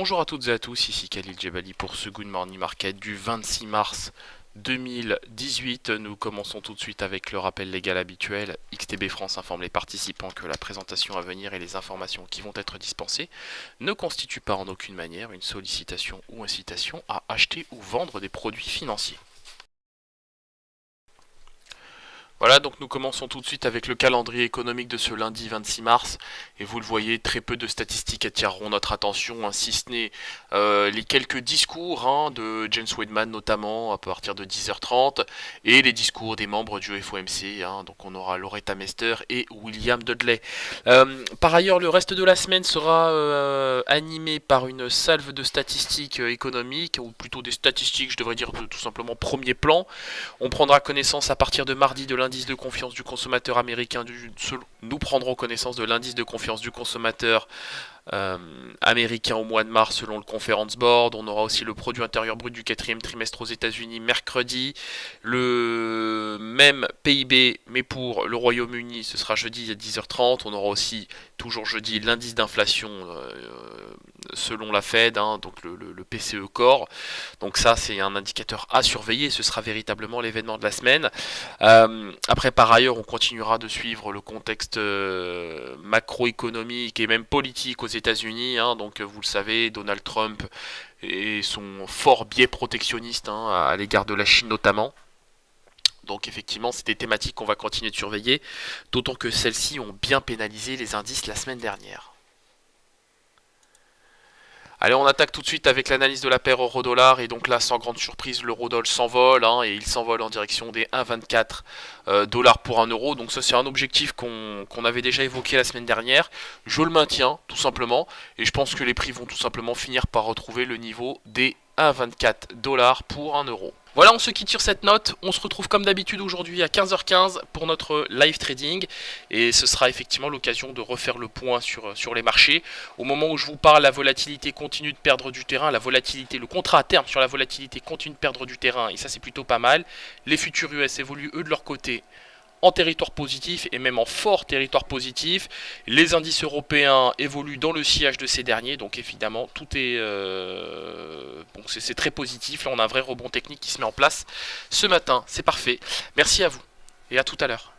Bonjour à toutes et à tous, ici Khalil Djebali pour ce Good Morning Market du 26 mars 2018. Nous commençons tout de suite avec le rappel légal habituel. XTB France informe les participants que la présentation à venir et les informations qui vont être dispensées ne constituent pas en aucune manière une sollicitation ou incitation à acheter ou vendre des produits financiers. Voilà, donc nous commençons tout de suite avec le calendrier économique de ce lundi 26 mars. Et vous le voyez, très peu de statistiques attireront notre attention, si ce n'est les quelques discours de James Weidman notamment à partir de 10h30 et les discours des membres du FOMC. Donc on aura Loretta Mester et William Dudley. Par ailleurs, le reste de la semaine sera animé par une salve de statistiques économiques, ou plutôt des statistiques, je devrais dire, de tout simplement premier plan. On prendra connaissance à partir de mardi de l'indice de confiance du consommateur américain. Nous prendrons connaissance de l'indice de confiance du consommateur américain au mois de mars selon le Conference Board. On aura aussi le produit intérieur brut du quatrième trimestre aux États-Unis mercredi. Le même PIB, mais pour le Royaume-Uni, ce sera jeudi à 10h30. On aura aussi, toujours jeudi, l'indice d'inflation selon la Fed, donc le PCE Core. Donc ça, c'est un indicateur à surveiller. Ce sera véritablement l'événement de la semaine. Après, par ailleurs, on continuera de suivre le contexte macroéconomique et même politique aux États-Unis. Donc, vous le savez, Donald Trump et son fort biais protectionniste à l'égard de la Chine notamment. Donc effectivement, c'est des thématiques qu'on va continuer de surveiller, d'autant que celles-ci ont bien pénalisé les indices la semaine dernière. Allez, on attaque tout de suite avec l'analyse de la paire euro-dollar. Et donc là, sans grande surprise, l'euro-dollar s'envole. Et il s'envole en direction des 1,24 dollars pour 1 euro. Donc ça, c'est un objectif qu'on avait déjà évoqué la semaine dernière. Je le maintiens, tout simplement. Et je pense que les prix vont tout simplement finir par retrouver le niveau des 1,24 dollars pour 1 euro. Voilà, on se quitte sur cette note. On se retrouve comme d'habitude aujourd'hui à 15h15 pour notre live trading. Et ce sera effectivement l'occasion de refaire le point sur les marchés. Au moment où je vous parle, la volatilité continue de perdre du terrain. Le contrat à terme sur la volatilité continue de perdre du terrain. Et ça, c'est plutôt pas mal. Les futurs US évoluent, eux, de leur côté, en territoire positif et même en fort territoire positif. Les indices européens évoluent dans le sillage de ces derniers, donc évidemment tout est c'est très positif. Là, on a un vrai rebond technique qui se met en place ce matin. C'est parfait. Merci à vous et à tout à l'heure.